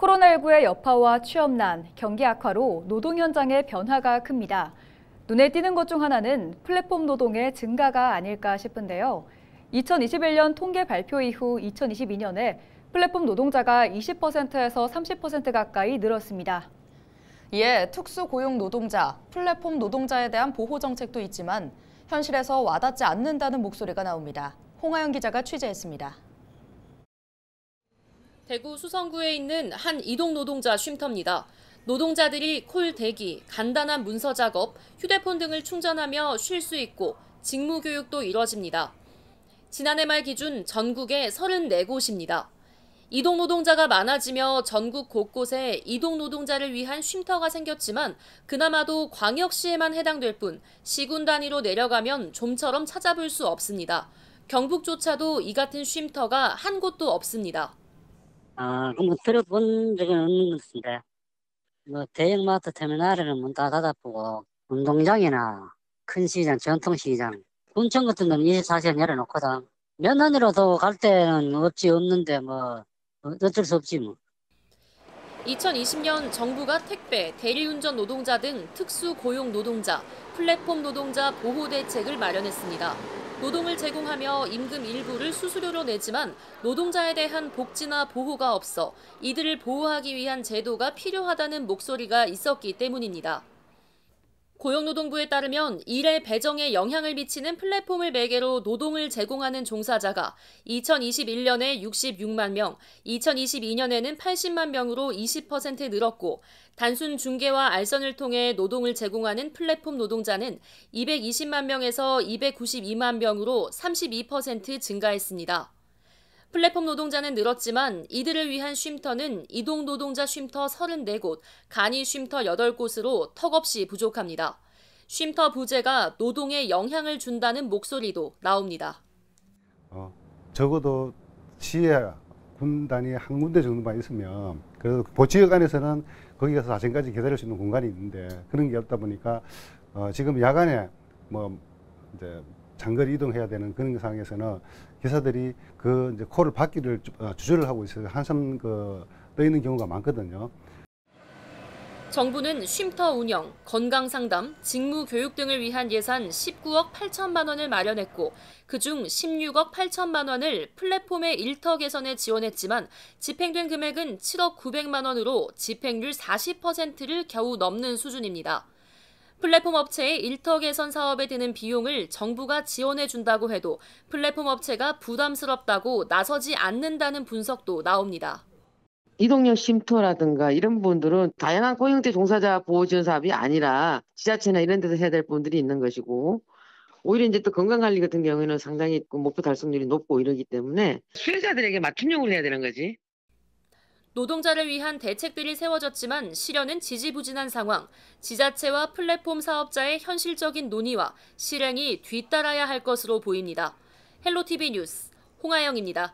코로나19의 여파와 취업난, 경기 악화로 노동 현장의 변화가 큽니다. 눈에 띄는 것 중 하나는 플랫폼 노동의 증가가 아닐까 싶은데요. 2021년 통계 발표 이후 2022년에 플랫폼 노동자가 20%에서 30% 가까이 늘었습니다. 이에 특수고용 노동자, 플랫폼 노동자에 대한 보호 정책도 있지만 현실에서 와닿지 않는다는 목소리가 나옵니다. 홍하영 기자가 취재했습니다. 대구 수성구에 있는 한 이동 노동자 쉼터입니다. 노동자들이 콜 대기, 간단한 문서 작업, 휴대폰 등을 충전하며 쉴 수 있고 직무 교육도 이뤄집니다. 지난해 말 기준 전국에 34곳입니다. 이동 노동자가 많아지며 전국 곳곳에 이동 노동자를 위한 쉼터가 생겼지만 그나마도 광역시에만 해당될 뿐 시군 단위로 내려가면 좀처럼 찾아볼 수 없습니다. 경북조차도 이 같은 쉼터가 한 곳도 없습니다. 뭐 들어본 적은 없는 것 같은데, 대형마트 터미널에는 문 다 닫아보고, 운동장이나 큰 시장, 전통시장, 군청 같은 데는 24시간 열어놓거든. 면허니로도 갈 때는 없는데, 어쩔 수 없지 뭐. 2020년 정부가 택배, 대리운전 노동자 등 특수고용 노동자, 플랫폼 노동자 보호 대책을 마련했습니다. 노동을 제공하며 임금 일부를 수수료로 내지만 노동자에 대한 복지나 보호가 없어 이들을 보호하기 위한 제도가 필요하다는 목소리가 있었기 때문입니다. 고용노동부에 따르면 일의 배정에 영향을 미치는 플랫폼을 매개로 노동을 제공하는 종사자가 2021년에 66만 명, 2022년에는 80만 명으로 20% 늘었고 단순 중개와 알선을 통해 노동을 제공하는 플랫폼 노동자는 220만 명에서 292만 명으로 32% 증가했습니다. 플랫폼 노동자는 늘었지만 이들을 위한 쉼터는 이동 노동자 쉼터 34곳, 간이 쉼터 8곳으로 턱없이 부족합니다. 쉼터 부재가 노동에 영향을 준다는 목소리도 나옵니다. 적어도 시에 군 단위 한 군데 정도만 있으면 그래도 지역 안에서는 거기 가서 자정까지 기다릴 수 있는 공간이 있는데 그런 게 없다 보니까 지금 야간에 이제 장거리 이동해야 되는 그런 상황에서는 기사들이 이제 콜을 받기를 주저를 하고 있어서 한참 떠 있는 경우가 많거든요. 정부는 쉼터 운영, 건강 상담, 직무 교육 등을 위한 예산 19억 8천만 원을 마련했고 그중 16억 8천만 원을 플랫폼의 일터 개선에 지원했지만 집행된 금액은 7억 900만 원으로 집행률 40%를 겨우 넘는 수준입니다. 플랫폼 업체의 일터 개선 사업에 드는 비용을 정부가 지원해 준다고 해도 플랫폼 업체가 부담스럽다고 나서지 않는다는 분석도 나옵니다. 이동형 쉼터라든가 이런 분들은 다양한 고용대 종사자 보호 지원 사업이 아니라 지자체나 이런 데서 해야 될 분들이 있는 것이고 오히려 이제 또 건강관리 같은 경우에는 상당히 목표 달성률이 높고 이러기 때문에 수혜자들에게 맞춤형으로 해야 되는 거지. 노동자를 위한 대책들이 세워졌지만 실현은 지지부진한 상황, 지자체와 플랫폼 사업자의 현실적인 논의와 실행이 뒤따라야 할 것으로 보입니다. 헬로티비 뉴스 홍하영입니다.